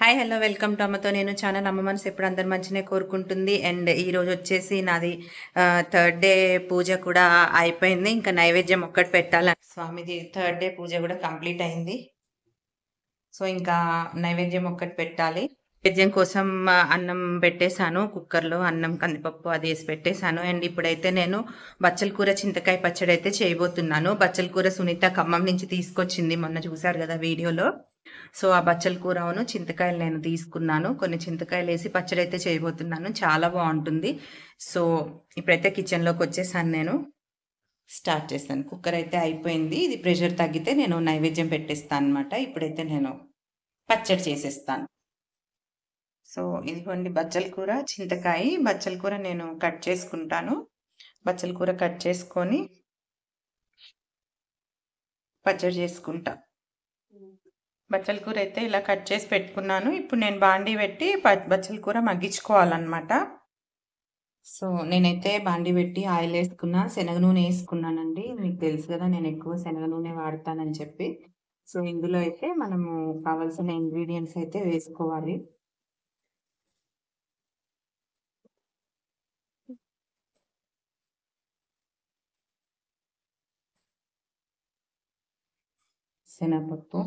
Hi hello welcome to అమ్మతో నేను channel. అమ్మ మనసు ఎప్పుడు అందరి మంచినే కోరుకుంటుంది. అండ్ ఈరోజు వచ్చేసి నాది థర్డ్ డే పూజ కూడా అయిపోయింది. ఇంకా నైవేద్యం ఒక్కటి పెట్టాలి. స్వామిది థర్డ్ డే పూజ కూడా కంప్లీట్ అయింది. సో ఇంకా నైవేద్యం ఒక్కటి పెట్టాలి. నైవేద్యం కోసం అన్నం పెట్టేశాను కుక్కర్లో. అన్నం కందిపప్పు అది వేసి పెట్టేశాను. అండ్ ఇప్పుడైతే నేను బచ్చల కూర చింతకాయ పచ్చడి అయితే చేయబోతున్నాను. బచ్చల కూర సునీత ఖమ్మం నుంచి తీసుకొచ్చింది, మొన్న చూశారు కదా వీడియోలో. సో ఆ బచ్చల కూరను చింతకాయలు నేను తీసుకున్నాను. కొన్ని చింతకాయలు వేసి పచ్చడి అయితే చేయబోతున్నాను, చాలా బాగుంటుంది. సో ఇప్పుడైతే కిచెన్లోకి వచ్చేసాను, నేను స్టార్ట్ చేశాను. కుక్కర్ అయితే అయిపోయింది. ఇది ప్రెషర్ తగ్గితే నేను నైవేద్యం పెట్టేస్తాను అనమాట. ఇప్పుడైతే నేను పచ్చడి చేసేస్తాను. సో ఇదిగోండి బచ్చల కూర, చింతకాయ. బచ్చల కూర నేను కట్ చేసుకుంటాను. బచ్చల కూర కట్ చేసుకొని పచ్చడి చేసుకుంటా. బచ్చల కూర అయితే ఇలా కట్ చేసి పెట్టుకున్నాను. ఇప్పుడు నేను బాండీ పెట్టి బచ్చల కూర మగ్గించుకోవాలన్నమాట. సో నేనైతే బాండీ పెట్టి ఆయిల్ వేసుకున్నా, శనగ నూనె వేసుకున్నానండి. మీకు తెలుసు కదా నేను ఎక్కువ శనగ నూనె వాడతానని చెప్పి. సో ఇందులో అయితే మనము కావాల్సిన ఇంగ్రీడియంట్స్ అయితే వేసుకోవాలి. శనగపప్పు,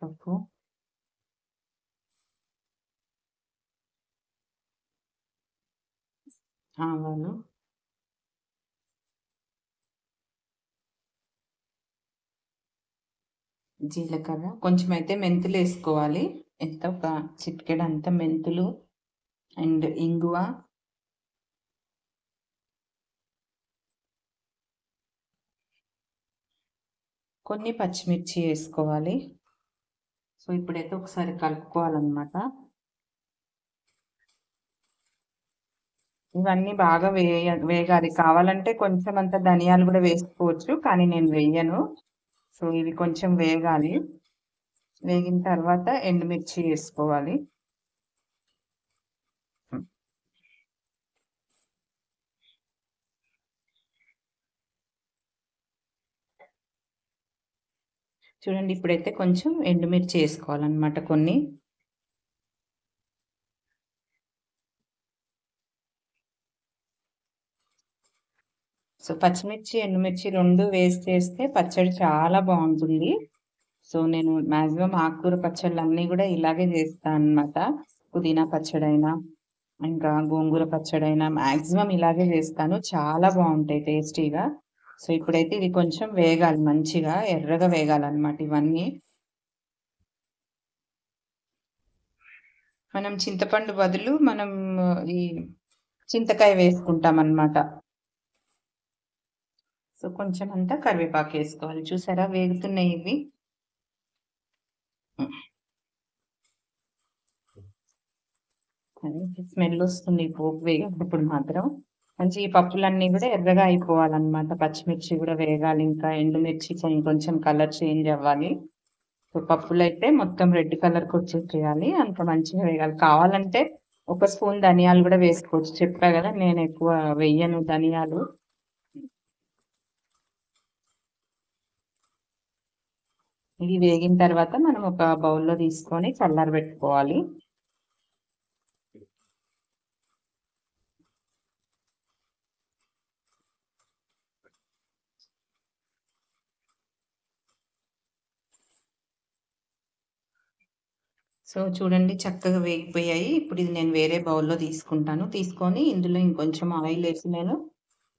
పప్పు, ఆవాలు, జీలకర్ర, కొంచెం అయితే మెంతులు వేసుకోవాలి. ఎంత ఒక చిటికెడు అంత మెంతులు, అండ్ ఇంగువ, కొన్ని పచ్చిమిర్చి వేసుకోవాలి. సో ఇప్పుడైతే ఒకసారి కలుపుకోవాలన్నమాట. ఇవన్నీ బాగా వేగాలి. కావాలంటే కొంచెం అంత ధనియాలు కూడా వేసుకోవచ్చు, కానీ నేను వేయను. సో ఇవి కొంచెం వేగాలి. వేగిన తర్వాత ఎండుమిర్చి వేసుకోవాలి. చూడండి, ఇప్పుడైతే కొంచెం ఎండుమిర్చి వేసుకోవాలన్నమాట కొన్ని. సో పచ్చిమిర్చి, ఎండుమిర్చి రెండు వేసి చేస్తే పచ్చడి చాలా బాగుంటుంది. సో నేను మాక్సిమం ఆకుకూర పచ్చళ్ళు అన్నీ కూడా ఇలాగే చేస్తాను అనమాట. పుదీనా పచ్చడైనా, ఇంకా గోంగూర పచ్చడైనా మాక్సిమం ఇలాగే చేస్తాను. చాలా బాగుంటాయి టేస్టీగా. సో ఇప్పుడైతే ఇది కొంచెం వేగాలి, మంచిగా ఎర్రగా వేగాలన్నమాట ఇవన్నీ. మనం చింతపండు బదులు మనం ఈ చింతకాయ వేసుకుంటాం అన్నమాట. సో కొంచెం అంతా కరివేపాకు వేసుకోవాలి. చూసారా వేగుతున్నాయి ఇవి. స్మెల్ వస్తుంది పోపు వేగేటప్పుడు మాత్రం. మంచి ఈ పప్పులన్నీ కూడా ఎర్రగా అయిపోవాలన్నమాట. పచ్చిమిర్చి కూడా వేగాలి, ఇంకా ఎండుమిర్చి కొంచెం కలర్ చేంజ్ అవ్వాలి. సో పప్పులు అయితే మొత్తం రెడ్ కలర్కి వచ్చేసేయాలి, అంత మంచిగా వేగాలి. కావాలంటే ఒక స్పూన్ ధనియాలు కూడా వేసుకోవచ్చు. చెప్పా కదా నేను ఎక్కువ వెయ్యను ధనియాలు. ఇది వేగిన తర్వాత మనం ఒక బౌల్లో తీసుకొని చల్లారబెట్టుకోవాలి. సో చూడండి చక్కగా వేగిపోయాయి. ఇప్పుడు ఇది నేను వేరే బౌల్లో తీసుకుంటాను. తీసుకొని ఇందులో ఇంకొంచెం ఆయిల్ వేసి నేను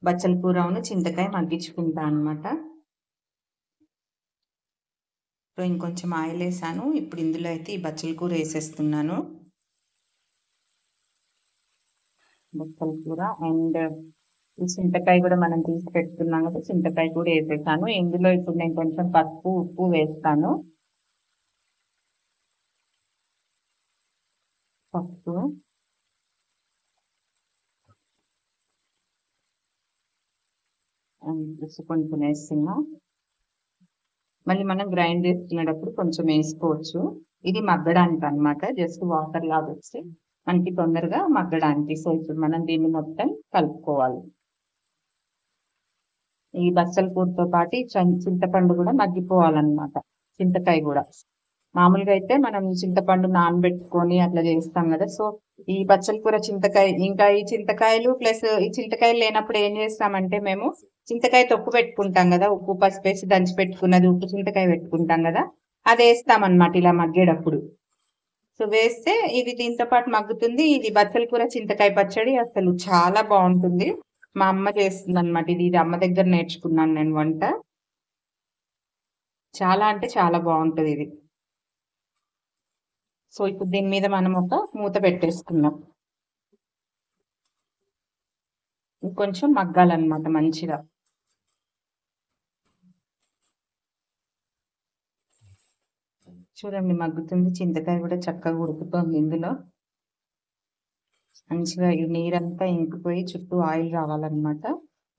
బచ్చల కూరను చింతకాయ మగ్గించుకుంటాను అనమాట. సో ఇంకొంచెం ఆయిల్ వేసాను. ఇప్పుడు ఇందులో అయితే ఈ బచ్చల కూర వేసేస్తున్నాను. బచ్చల కూర అండ్ ఈ చింతకాయ కూడా మనం తీసి పెట్టుకున్నాం కదా, చింతకాయ కూడా వేసేసాను. ఇందులో ఇప్పుడు నేను కొంచెం పసుపు, ఉప్పు వేస్తాను. పసుపు, కొంచెం వేస్తున్నా. మళ్ళీ మనం గ్రైండ్ చేసుకునేటప్పుడు కొంచెం వేసుకోవచ్చు. ఇది మగ్గడానికి అనమాట, జస్ట్ వాటర్ లాగా వచ్చి మనకి తొందరగా మగ్గడానికి. సో ఇప్పుడు మనం దీన్ని మొత్తం కలుపుకోవాలి. ఈ బచ్చల కూరతో పాటు చింతపండు కూడా మగ్గిపోవాలన్నమాట. చింతకాయ కూడా మామూలుగా అయితే మనం చింతపండు నానబెట్టుకొని అట్లా చేస్తాం కదా. సో ఈ బచ్చల కూర చింతకాయ, ఇంకా ఈ చింతకాయలు ప్లస్ ఈ చింతకాయలు లేనప్పుడు ఏం చేస్తామంటే మేము చింతకాయ తొక్కు పెట్టుకుంటాం కదా, ఉప్పు పసుపు వేసి దంచి పెట్టుకున్నది ఉప్పు చింతకాయ పెట్టుకుంటాం కదా, అది వేస్తామన్నమాట ఇలా మగ్గేటప్పుడు. సో వేస్తే ఇది దీంతో పాటు మగ్గుతుంది. ఇది బచ్చల కూర చింతకాయ పచ్చడి అసలు చాలా బాగుంటుంది. మా అమ్మ చేస్తుంది అనమాట. ఇది అమ్మ దగ్గర నేర్చుకున్నాను నేను వంట. చాలా అంటే చాలా బాగుంటుంది ఇది. సో ఇప్పుడు దీని మీద మనం ఒక మూత పెట్టేసుకున్నాం. ఇంకొంచెం మగ్గాలన్నమాట మంచిగా. చూడండి మగ్గుతుంది, చింతకాయ కూడా చక్కగా ఉడుకుతుంది. ఇందులో మంచిగా ఈ నీరంతా ఇంకిపోయి చుట్టూ ఆయిల్ రావాలన్నమాట.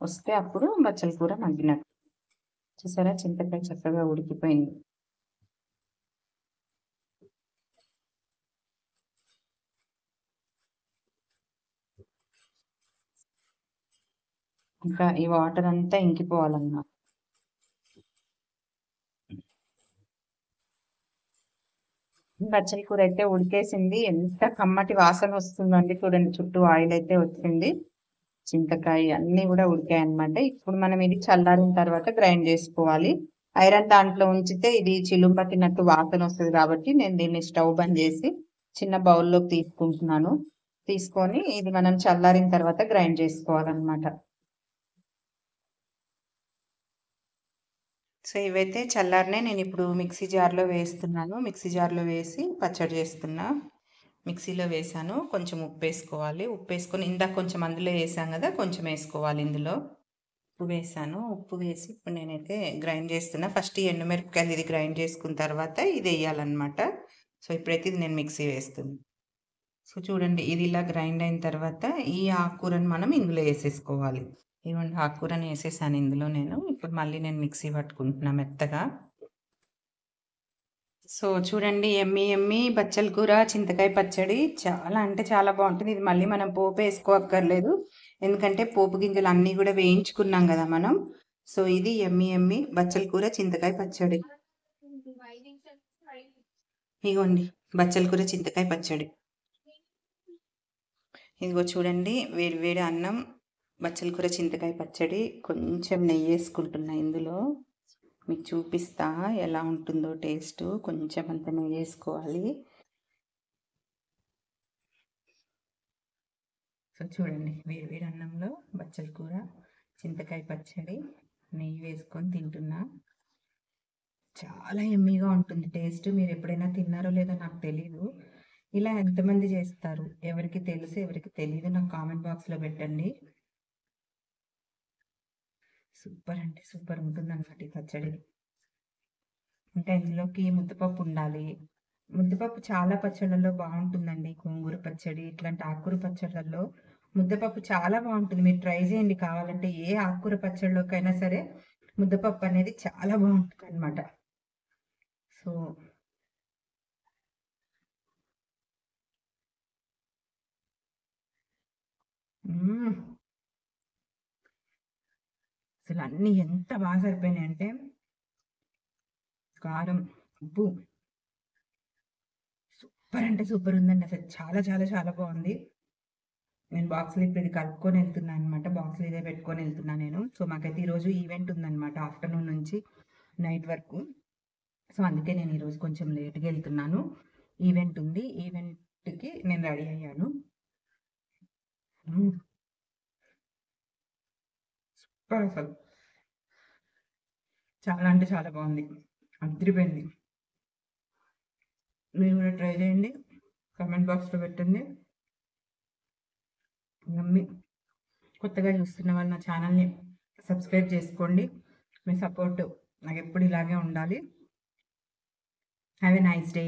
వస్తే అప్పుడు బచ్చల కూర మగ్గినట్టు. చూసారా చింతకాయ చక్కగా ఉడికిపోయింది. ఇంకా ఈ వాటర్ అంతా ఇంకిపోవాలన్నమాట. బచ్చల కూర అయితే ఉడికేసింది. ఎంత కమ్మటి వాసన వస్తుందండి చూడండి. చుట్టూ ఆయిల్ అయితే వచ్చింది. చింతకాయ అన్ని కూడా ఉడికాయి అన్నమాట. ఇప్పుడు మనం ఇది చల్లారిన తర్వాత గ్రైండ్ చేసుకోవాలి. ఐరన్ దాంట్లో ఉంచితే ఇది చిలుం పట్టినట్టు వాసన వస్తుంది కాబట్టి నేను దీన్ని స్టవ్ బంద్ చేసి చిన్న బౌల్లోకి తీసుకుంటున్నాను. తీసుకొని ఇది మనం చల్లారిన తర్వాత గ్రైండ్ చేసుకోవాలన్నమాట. సో ఇవైతే చల్లారనే నేను ఇప్పుడు మిక్సీ జార్లో వేస్తున్నాను. మిక్సీ జార్లో వేసి పచ్చడి చేస్తున్నా. మిక్సీలో వేసాను. కొంచెం ఉప్పు వేసుకోవాలి. ఉప్పు వేసుకొని ఇందాక కొంచెం అందులో వేసాం కదా, కొంచెం వేసుకోవాలి. ఇందులో ఉప్పు వేసాను. ఉప్పు వేసి ఇప్పుడు నేనైతే గ్రైండ్ చేస్తున్నా. ఫస్ట్ ఈ ఎండుమిరపకాయలు ఇది గ్రైండ్ చేసుకున్న తర్వాత ఇది వేయాలన్నమాట. సో ఇప్పుడైతే ఇది నేను మిక్సీ వేస్తున్నాను. సో చూడండి ఇది ఇలా గ్రైండ్ అయిన తర్వాత ఈ ఆకుకూరను మనం ఇందులో వేసేసుకోవాలి. ఇవ్వండి ఆకుకూరని వేసేసాను ఇందులో నేను. ఇప్పుడు మళ్ళీ నేను మిక్సీ పట్టుకుంటున్నా మెత్తగా. సో చూడండి ఎమ్మి ఎమ్మి బచ్చల కూర చింతకాయ పచ్చడి చాలా అంటే చాలా బాగుంటుంది. ఇది మళ్ళీ మనం పోపు వేసుకోక్కర్లేదు, ఎందుకంటే పోపు గింజలు అన్నీ కూడా వేయించుకున్నాం కదా మనం. సో ఇది ఎమ్మి ఎమ్మి బచ్చల కూర చింతకాయ పచ్చడి. ఇగోండి బచ్చల కూర చింతకాయ పచ్చడి. ఇదిగో చూడండి వేడి వేడి అన్నం, బచ్చల కూర చింతకాయ పచ్చడి, కొంచెం నెయ్యి వేసుకుంటున్నా ఇందులో. మీకు చూపిస్తా ఎలా ఉంటుందో టేస్ట్. కొంచెం అంత నెయ్యి వేసుకోవాలి. సో చూడండి వేడి వేడి అన్నంలో బచ్చల కూర చింతకాయ పచ్చడి నెయ్యి వేసుకొని తింటున్నా. చాలా ఎమ్మీగా ఉంటుంది టేస్ట్. మీరు ఎప్పుడైనా తిన్నారో లేదో నాకు తెలీదు. ఇలా ఎంతమంది చేస్తారు, ఎవరికి తెలుసు ఎవరికి తెలీదు, నాకు కామెంట్ బాక్స్లో పెట్టండి. సూపర్ అంటే సూపర్ ఉంటుంది అన్నమాట ఈ పచ్చడి. ఇంకా ఇందులోకి ముద్దపప్పు ఉండాలి. ముద్దపప్పు చాలా పచ్చళ్ళల్లో బాగుంటుందండి. గోంగూర పచ్చడి ఇట్లాంటి ఆకుకూర పచ్చళ్ళల్లో ముద్దపప్పు చాలా బాగుంటుంది. మీరు ట్రై చేయండి కావాలంటే. ఏ ఆకుకూర పచ్చళ్ళలోకైనా సరే ముద్దపప్పు అనేది చాలా బాగుంటుంది అనమాట. సో అసలు అన్నీ ఎంత బాగా సరిపోయినాయి అంటే కారం, ఉప్పు సూపర్ అంటే సూపర్ ఉందండి. అసలు చాలా చాలా చాలా బాగుంది. నేను బాక్స్లో ఇప్పుడు ఇది కలుపుకొని వెళ్తున్నాను అనమాట. బాక్స్లో ఇదే పెట్టుకొని వెళ్తున్నాను నేను. సో మాకైతే ఈరోజు ఈవెంట్ ఉందన్నమాట, ఆఫ్టర్నూన్ నుంచి నైట్ వరకు. సో అందుకే నేను ఈరోజు కొంచెం లేట్గా వెళ్తున్నాను. ఈవెంట్ ఉంది, ఈవెంట్కి నేను రెడీ అయ్యాను. సూపర్ అసలు చాలా అంటే చాలా బాగుంది, అదిరిపోయింది. మీరు కూడా ట్రై చేయండి, కామెంట్ బాక్స్లో పెట్టండి. నమ్మి కొత్తగా చూస్తున్న వాళ్ళు నా ఛానల్ని సబ్స్క్రైబ్ చేసుకోండి. మీ సపోర్ట్ నాకు ఎప్పుడు ఇలాగే ఉండాలి. Have a nice day.